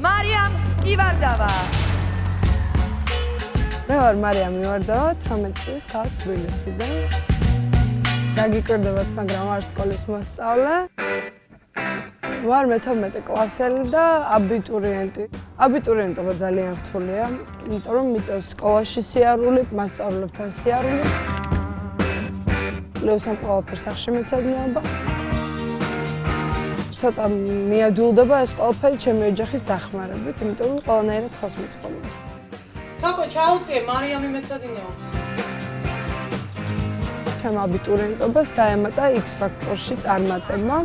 მარიამ ივარდავა. მე ვარ მარიამ ივარდავა, 18 წლის ქალაქ თბილისიდან. დაგიკვირდებათ, მაგრამ არ სკოლის მოსწავლე. ვარ მე-12 კლასელი და აბიტურიენტი. აბიტურიენტობა ძალიან რთულია, იმიტომ რომ მიწევს სკოლაში სიარული, მასწავლებლებთან სიარული. ლევს ამ ყველაფერს სახში მეცადინეობა. ცოტა მიადვილდება ეს ყველაფერი ჩემი ოჯახის დახმარებით, იმიტომ რომ ყველანაირად ხალხს მიწყობია. თაკო, ჩაუწიე მარიამი მეცადინეობს. ჩემ აბიტურიენტობას დაემატა X-Factor-ში წარმატება.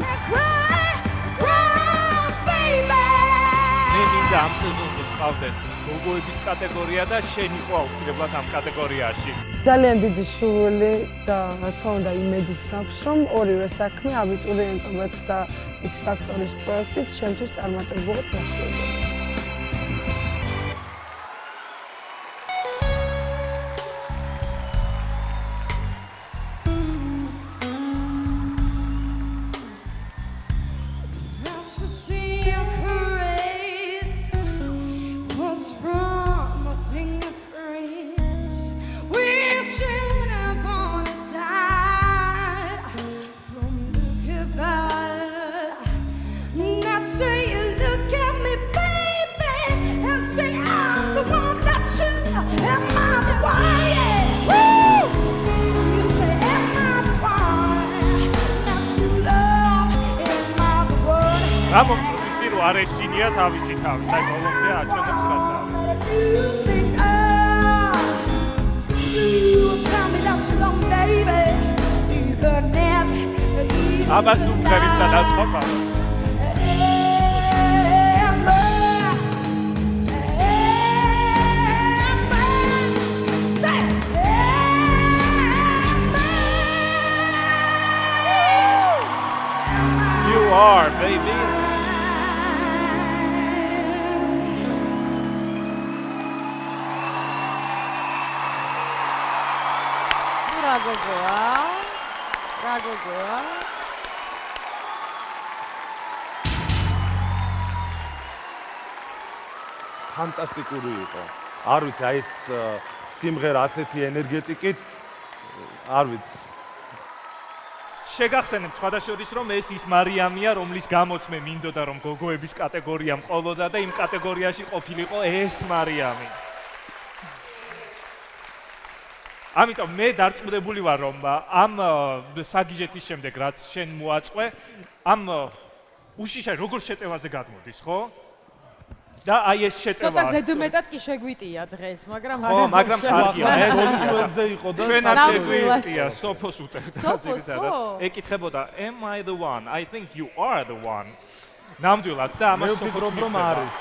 მე მინდა ამ სეზონზე მყავდეს გოგოების კატეგორია და შენ იყო აუცილებლად ამ კატეგორიაში. ძალიან დიდი სურვილი და რა თქმა უნდა იმედიც მაქვს, რომ ორივე საქმე აბიტურიენტობაც და X-Factor-ის პროექტით ჩემთვის წარმატებულად დასრულდება. რა მომწონს იცი რომ არ ეშინია თავისი თავი, აი ბოლომდე აჩვენებს რაც არის. აბას უმღერის და დაწყობა. You are, baby. რა გოგოა? ფანტასტიკური იყო. არ ვიცი, აი ეს სიმღერა ასეთი ენერგეტიკით, არ ვიცი. შეგახსენებ სხვადასხვა რომ ეს ის მარიამია, რომლის გამოც მე მინდოდა რომ გოგოების კატეგორია მყოლოდა და იმ კატეგორიაში ყოფილიყო ეს მარიამი. ამიტომ მე დარწმუნებული ვარ რომ ამ საგიჟეთის შემდეგ რაც შენ მოაწყვე, ამ უშიშა როგორ შეტევაზე გადმოდის, ხო? და აი ეს შეტევა. ცოტა ზედმეტად კი შეგვიტია დღეს, მაგრამ ხო, მაგრამ ხაზია, ეს ჩვენზე იყო და ჩვენ არ შეგვიტია, სოფოს უტევდა სოფოს, ძირითადად. ეკითხებოდა, am I the one? I think you are the one. ნამდვილად და ამას მე ვფიქრობ რომ არის.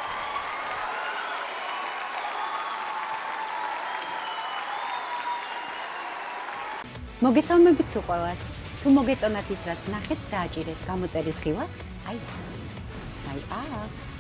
მოგესალმებით უყევას. თუ მოგეწონათ ის რაც ნახეთ, დააჭირეთ გამოწერის ღილაკ. აი აქ.